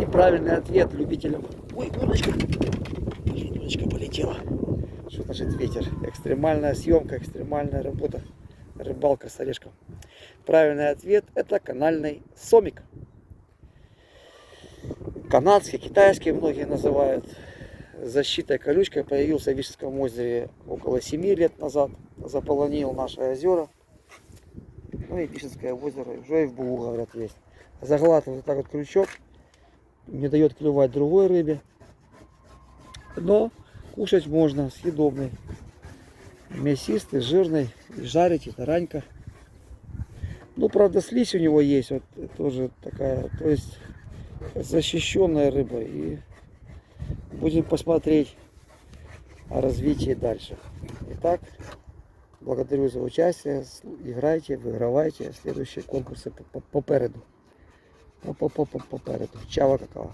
И правильный ответ любителям. Ой, удочка. Удочка полетела. Что значит ветер? Экстремальная съемка, экстремальная работа. Рыбалка с орешком. Правильный ответ — это канальный сомик. Канадский, китайский многие называют. Защитой колючкой появился в Вишенском озере около 7 лет назад. Заполонил наши озера. Ну и Вишенское озеро уже и в Бугу, говорят, есть. Заглатывает вот так вот крючок. Не дает клювать другой рыбе. Но кушать можно, съедобный. Мясистый, жирный. И жарить, и таранька. Ну, правда, слизь у него есть. Вот тоже такая. То есть защищенная рыба. И будем посмотреть о развитии дальше. Итак, благодарю за участие. Играйте, выигрывайте. Следующие конкурсы попереду. Попереду. Чава какао.